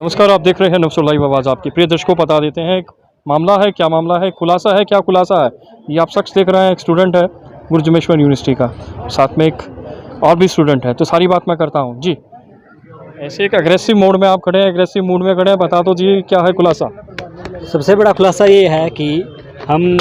नमस्कार, आप देख रहे हैं नफ्सुल लाइव आवाज़। आपके प्रिय दर्शकों बता देते हैं एक मामला है, क्या मामला है, खुलासा है, क्या खुलासा है। ये आप शख्स देख रहे हैं, एक स्टूडेंट है गुरजमेश्वर यूनिवर्सिटी का, साथ में एक और भी स्टूडेंट है। तो सारी बात मैं करता हूँ जी। ऐसे एक अग्रेसिव मोड में आप खड़े हैं, अग्रेसिव मूड में खड़े हैं, बता दो जी क्या है खुलासा। सबसे बड़ा खुलासा ये है कि हम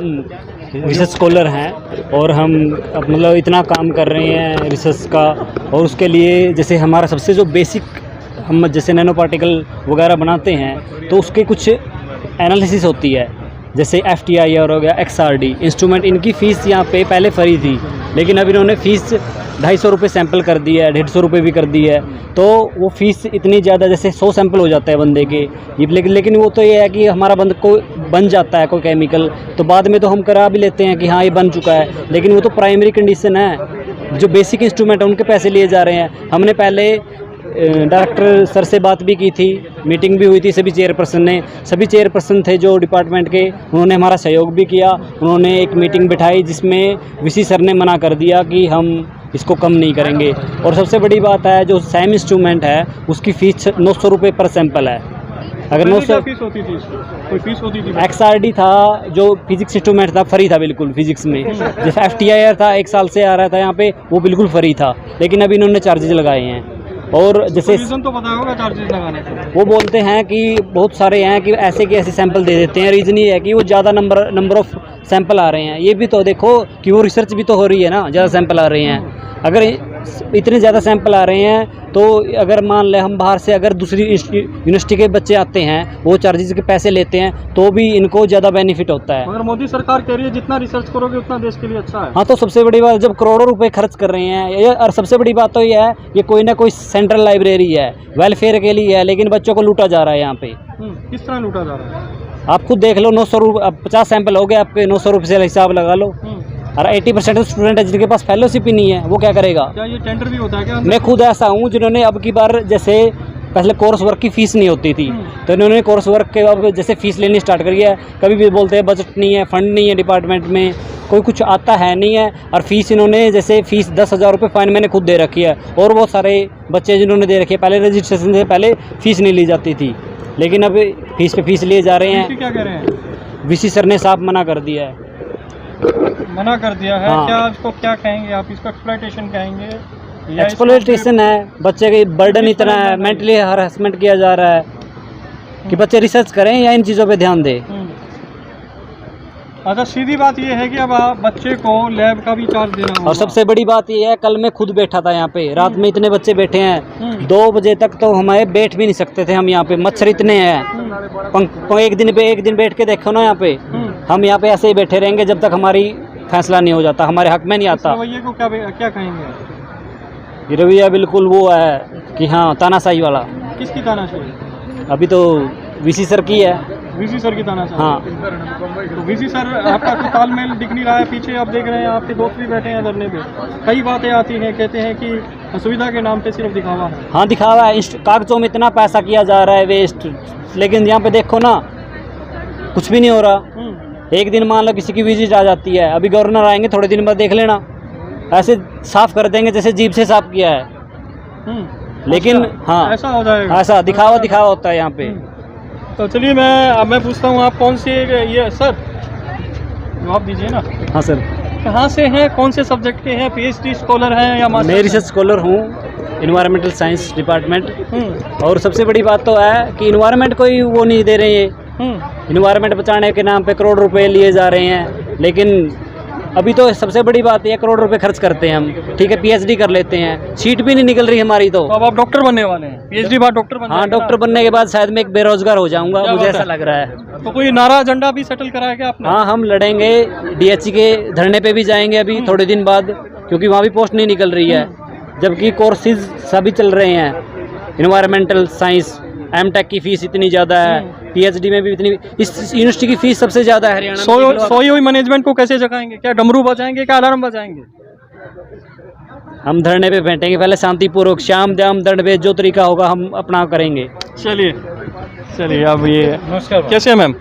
रिसर्च स्कॉलर हैं और हम अब मतलब इतना काम कर रहे हैं रिसर्च का, और उसके लिए जैसे हमारा सबसे जो बेसिक हम जैसे नैनो पार्टिकल वगैरह बनाते हैं तो उसके कुछ एनालिसिस होती है, जैसे FTIR हो गया, XRD इंस्ट्रूमेंट। इनकी फ़ीस यहाँ पे पहले फ्री थी, लेकिन अब इन्होंने फ़ीस 250 रुपये सैंपल कर दी है, 150 रुपये भी कर दी है। तो वो फ़ीस इतनी ज़्यादा, जैसे 100 सैंपल हो जाता है बंदे के ये, लेकिन वो तो ये है कि हमारा बंद को बन जाता है कोई केमिकल, तो बाद में तो हम करा भी लेते हैं कि हाँ ये बन चुका है, लेकिन वो तो प्राइमरी कंडीशन है। जो बेसिक इंस्ट्रूमेंट है उनके पैसे लिए जा रहे हैं। हमने पहले डायरेक्टर सर से बात भी की थी, मीटिंग भी हुई थी सभी चेयरपर्सन थे जो डिपार्टमेंट के, उन्होंने हमारा सहयोग भी किया। उन्होंने एक मीटिंग बिठाई जिसमें VC सर ने मना कर दिया कि हम इसको कम नहीं करेंगे। और सबसे बड़ी बात है, जो सैम इंस्ट्रूमेंट है उसकी फ़ीस 900 रुपये पर सैंपल है। अगर 900 फीस होती थी, कोई फीस होती थी। XRD था जो फिजिक्स इंस्ट्रूमेंट था, फ्री था बिल्कुल फिजिक्स में। जैसे FTIR था, 1 साल से आ रहा था यहाँ पे, वो बिल्कुल फ्री था, लेकिन अभी इन्होंने चार्जेज लगाए हैं। और जैसे रीज़न तो पता होगा चार्जेस लगाने का। वो बोलते हैं कि बहुत सारे हैं कि ऐसे के ऐसे सैंपल दे देते हैं। रीज़न ये है कि वो ज़्यादा नंबर ऑफ़ सैंपल आ रहे हैं। ये भी तो देखो कि वो रिसर्च भी तो हो रही है ना, ज़्यादा सैंपल आ रहे हैं। अगर इतने ज़्यादा सैंपल आ रहे हैं तो अगर मान लें हम बाहर से अगर दूसरी यूनिवर्सिटी के बच्चे आते हैं, वो चार्जेस के पैसे लेते हैं, तो भी इनको ज़्यादा बेनिफिट होता है। मगर मोदी सरकार कह रही है जितना रिसर्च करोगे उतना देश के लिए अच्छा है। हाँ, तो सबसे बड़ी बात, जब करोड़ों रुपए खर्च कर रहे हैं, और सबसे बड़ी बात तो ये है, ये कोई ना कोई सेंट्रल लाइब्रेरी है, वेलफेयर के लिए है, लेकिन बच्चों को लूटा जा रहा है यहाँ पे। किस तरह लूटा जा रहा है? आप खुद देख लो, 900 रुपये, 50 सैंपल हो गए आपके, 900 रुपये से हिसाब लगा लो। और 80% स्टूडेंट है जिनके पास फेलोशिप ही नहीं है, वो क्या करेगा? क्या ये टेंडर भी होता है क्या? मैं खुद ऐसा हूँ जिन्होंने अब की बार, जैसे पहले कोर्स वर्क की फ़ीस नहीं होती थी, तो इन्होंने कोर्स वर्क के अब जैसे फ़ीस लेनी स्टार्ट करी है। कभी भी बोलते हैं बजट नहीं है, फंड नहीं है डिपार्टमेंट में, कोई कुछ आता है नहीं है। और फ़ीस इन्होंने, जैसे फ़ीस 10,000 रुपये फ़ाइन मैंने खुद दे रखी है, और वो सारे बच्चे जिन्होंने दे रखी है, पहले रजिस्ट्रेशन से पहले फ़ीस नहीं ली जाती थी, लेकिन अब फ़ीस पे फ़ीस लिए जा रहे हैं। क्या कह रहे हैं? VC सर ने साफ मना कर दिया है। मना कर दिया है? हाँ। क्या इसको क्या कहेंगे आप? इसको एक्सप्लॉयटेशन कहेंगे? एक्सप्लॉयटेशन है, बच्चे के बर्डन इतना है, मेंटली हरासमेंट किया जा रहा है कि बच्चे रिसर्च करें या इन चीज़ों पे ध्यान दें। अच्छा, सीधी बात ये है कि अब आप बच्चे को लैब का भी चार्ज देना होगा। और सबसे बड़ी बात ये है, कल मैं खुद बैठा था यहाँ पे, रात में इतने बच्चे बैठे हैं, 2 बजे तक तो हमारे बैठ भी नहीं सकते थे हम यहाँ पे, मच्छर इतने हैं। एक दिन बैठ के देखो ना यहाँ पे, हम यहाँ पे ऐसे ही बैठे रहेंगे जब तक हमारी फैसला नहीं हो जाता, हमारे हक में नहीं आता। रवैये को क्या कहेंगे? ये रवैया बिल्कुल वो है कि हाँ, तानाशाही वाला। किसकी तानाशाही? अभी तो VC सर की है। VC सर की तानाशाही? हाँ। तो VC सर आपका कोई तालमेल दिख नहीं रहा है पीछे? आप देख रहे हैं आपके दोस्त भी बैठे हैं धरने पे, कई बातें आती हैं, कहते हैं कि सुविधा के नाम पे सिर्फ दिखावा है। हाँ, दिखावा है, कागजों में इतना पैसा किया जा रहा है वेस्ट, लेकिन यहाँ पे देखो ना, कुछ भी नहीं हो रहा। एक दिन मान लो किसी की विजिट आ जाती है, अभी गवर्नर आएंगे थोड़े दिन बाद, देख लेना, ऐसे साफ कर देंगे जैसे जीप से साफ किया है। लेकिन हाँ, ऐसा हो जाएगा, ऐसा दिखावा होता है यहाँ पे। तो चलिए मैं पूछता हूँ, आप कौन से, ये सर जवाब दीजिए ना। हाँ सर। कहाँ से हैं, कौन से सब्जेक्ट के हैं? PhD स्कॉलर हैं या मास्टर? मैं रिसर्च स्कॉलर हूँ, इन्वायरमेंटल साइंस डिपार्टमेंट। और सबसे बड़ी बात तो है कि इन्वायरमेंट कोई वो नहीं दे रहे हैं, इन्वायरमेंट बचाने के नाम पे करोड़ रुपए लिए जा रहे हैं। लेकिन अभी तो सबसे बड़ी बात है, करोड़ रुपए खर्च करते हैं हम, ठीक है, PhD कर लेते हैं, सीट भी नहीं निकल रही हमारी। तो अब आप डॉक्टर बनने वाले हैं? PhD बाद डॉक्टर बनने? हाँ, डॉक्टर बनने के बाद शायद मैं एक बेरोजगार हो जाऊंगा, मुझे ऐसा लग रहा है। तो कोई नारा एजेंडा भी सेटल करा है क्या आपने? हाँ, हम लड़ेंगे, DHE के धरने पे भी जाएंगे अभी थोड़े दिन बाद, क्योंकि वहाँ भी पोस्ट नहीं निकल रही है, जबकि कोर्सेज सभी चल रहे हैं। इन्वायरमेंटल साइंस, M.Tech की फीस इतनी ज़्यादा है, PhD में भी इतनी, इस यूनिवर्सिटी की फीस सबसे ज़्यादा है हरियाणा में। सोई हुई मैनेजमेंट को कैसे जगाएंगे? क्या डमरू बजाएंगे, क्या अलार्म बजाएंगे? हम धरने पे बैठेंगे, पहले शांतिपूर्वक, शाम दाम दंड पे जो तरीका होगा हम अपना करेंगे। चलिए अब ये, नमस्कार, कैसे हैं मैम?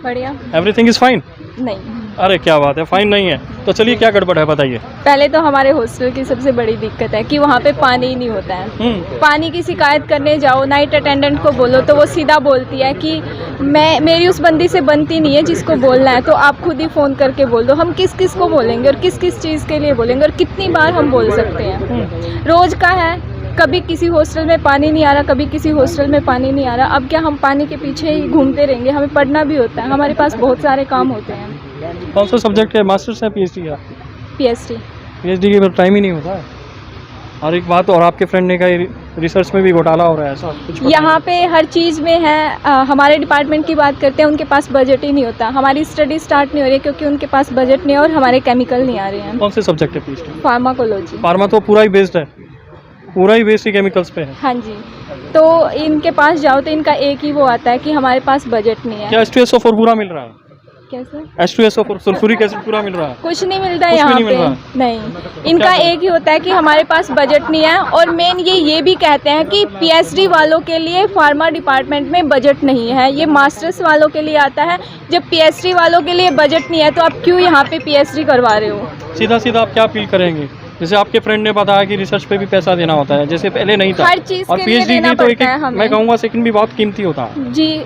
बढ़िया। Everything is fine? नहीं। अरे क्या बात है, फाइन नहीं है तो चलिए क्या गड़बड़ है बताइए। पहले तो हमारे हॉस्टल की सबसे बड़ी दिक्कत है कि वहाँ पे पानी ही नहीं होता है। पानी की शिकायत करने जाओ, नाइट अटेंडेंट को बोलो तो वो सीधा बोलती है कि मेरी उस बंदी से बनती नहीं है, जिसको बोलना है तो आप खुद ही फ़ोन करके बोल दो। हम किस किस को बोलेंगे और किस किस चीज़ के लिए बोलेंगे और कितनी बार हम बोल सकते हैं। रोज़ का है, कभी किसी हॉस्टल में पानी नहीं आ रहा, कभी किसी हॉस्टल में पानी नहीं आ रहा। अब क्या हम पानी के पीछे ही घूमते रहेंगे? हमें पढ़ना भी होता है, हमारे पास बहुत सारे काम होते हैं। कौन सा सब्जेक्ट है, मास्टर्स है पीएचडी है? पीएचडी। पीएचडी के टाइम ही नहीं होता है। और एक बात और, आपके फ्रेंड ने कहा रिसर्च में भी घोटाला हो रहा है, ऐसा कुछ? यहाँ पे हर चीज़ में है। हमारे डिपार्टमेंट की बात करते हैं, उनके पास बजट ही नहीं होता। हमारी स्टडी स्टार्ट नहीं हो रही है क्योंकि उनके पास बजट नहीं है और हमारे केमिकल नहीं आ रहे हैं। कौन से सब्जेक्ट है पीएचडी? फार्माकोलॉजी। फार्मा तो पूरा ही बेस्ड है, पूरा ही बेस्ड ही केमिकल्स पे है। हाँ जी, तो इनके पास जाओ तो इनका एक ही वो आता है कि हमारे पास बजट नहीं है। क्या H2SO4 पूरा मिल रहा है? कैसे? H2SO4 सल्फ्यूरिक एसिड पूरा मिल रहा है? कुछ नहीं मिलता है कुछ भी यहाँ नहीं मिल पे। रहा? नहीं, इनका एक ही होता है कि हमारे पास बजट नहीं है। और मेन ये भी कहते हैं कि पीएचडी वालों के लिए फार्मा डिपार्टमेंट में बजट नहीं है, ये मास्टर्स वालों के लिए आता है। जब पीएचडी वालों के लिए बजट नहीं है तो आप क्यों यहाँ पे पीएचडी करवा रहे हो? सीधा सीधा आप क्या अपील करेंगे? जैसे आपके फ्रेंड ने बताया कि रिसर्च पे भी पैसा देना होता है, जैसे पहले नहीं था। हर चीज़ और के लिए पीएचडी देना की तो पड़ता है हमें। मैं कहूँगा सेकंड भी बहुत कीमती होता है। जी,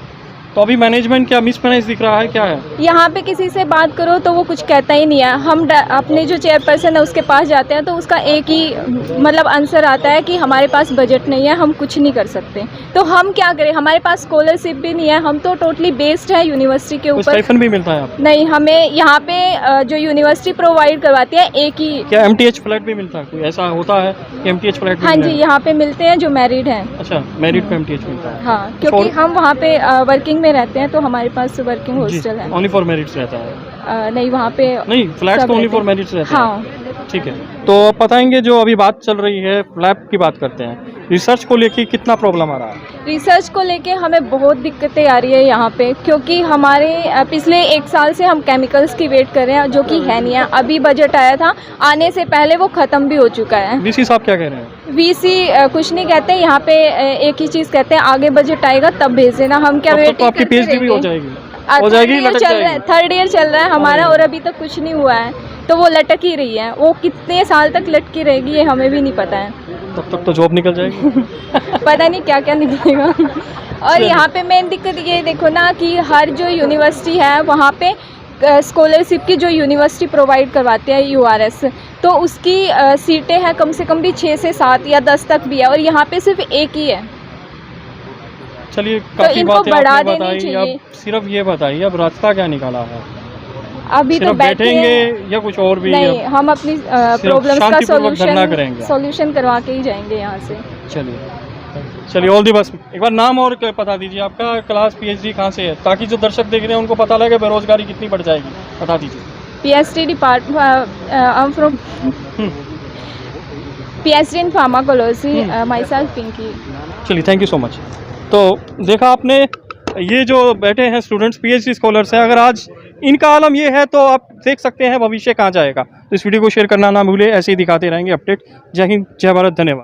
तो अभी मैनेजमेंट क्या मिसमैनेज दिख रहा है, क्या है? यहाँ पे किसी से बात करो तो वो कुछ कहता ही नहीं है। हम अपने जो चेयरपर्सन है उसके पास जाते हैं तो उसका एक ही मतलब आंसर आता है कि हमारे पास बजट नहीं है, हम कुछ नहीं कर सकते। तो हम क्या करें? हमारे पास स्कॉलरशिप भी नहीं है, हम तो टोटली बेस्ड है यूनिवर्सिटी के ऊपर। स्टाइफन भी मिलता है आपको? नहीं, हमें यहाँ पे जो यूनिवर्सिटी प्रोवाइड करवाती है एक ही। क्या MTH फ्लैट भी मिलता है? कोई ऐसा होता है कि MTH फ्लैट भी हाँ मिल जी, रहा है? यहाँ पे मिलते हैं जो मैरिड हैं। अच्छा, मैरिड को MTH मिलता है? हाँ, क्योंकि हम वहाँ पे वर्किंग में रहते हैं तो हमारे पास वर्किंग हॉस्टल है। ओनली फॉर मैरिड्स रहता है? नहीं, वहाँ पे नहीं, फ्लैट्स सब तो ओनली रहते फॉर हैं। मैरिड्स रहते हैं। हाँ, ठीक है, तो बताएंगे जो अभी बात चल रही है लैब की बात करते हैं। रिसर्च को लेके कितना प्रॉब्लम आ रहा है? रिसर्च को लेके हमें बहुत दिक्कतें आ रही है यहाँ पे, क्योंकि हमारे पिछले 1 साल से हम केमिकल्स की वेट कर रहे हैं जो कि है नहीं है। अभी बजट आया था, आने से पहले वो ख़त्म भी हो चुका है। VC साहब क्या कह रहे हैं? VC कुछ नहीं कहते यहाँ पे, एक ही चीज़ कहते हैं, आगे बजट आएगा तब भेज देना। हम क्या तब तक वेट तो आपकी PhD भी हो जाएगी, हो जाएगी, लटक जाएगी। 3rd ईयर चल रहा है हमारा और अभी तक कुछ नहीं हुआ है, तो वो लटक ही रही है। वो कितने साल तक लटकी रहेगी ये हमें भी नहीं पता है। तब तक तो जॉब निकल जाएगी। पता नहीं क्या क्या निकलेगा। और यहाँ पे मेन दिक्कत ये देखो ना कि हर जो यूनिवर्सिटी है वहाँ पे स्कॉलरशिप की जो यूनिवर्सिटी प्रोवाइड करवाते हैं URS, तो उसकी सीटें हैं कम से कम भी 6 से 7 या 10 तक भी है और यहाँ पे सिर्फ एक ही है। चलिए, तो काफी इनको बातें बढ़ा आपने देनी बताई। चाहिए। अब सिर्फ ये बताइए, अब रास्ता क्या निकाला है? अभी तो सिर्फ बैठे बैठेंगे हैं। या कुछ और भी? नहीं, हम अपनी प्रॉब्लम्स का शांतिपूर्वक धरना करेंगे। सॉल्यूशन करवा के ही जाएंगे यहाँ से। चलिए ऑल दी बेस्ट। एक बार नाम और बता दीजिए आपका, क्लास PhD कहाँ से है, ताकि जो दर्शक देख रहे हैं उनको पता लगे बेरोजगारी कितनी बढ़ जाएगी, बता दीजिए। PhD department, I am from PhD in pharmacology, myself Pinky. चलिए, थैंक यू सो मच। तो देखा आपने, ये जो बैठे हैं स्टूडेंट्स PhD स्कॉलर्स हैं, अगर आज इनका आलम ये है तो आप देख सकते हैं भविष्य कहाँ जाएगा। तो इस वीडियो को शेयर करना ना भूले, ऐसे ही दिखाते रहेंगे अपडेट। जय हिंद, जय भारत, धन्यवाद।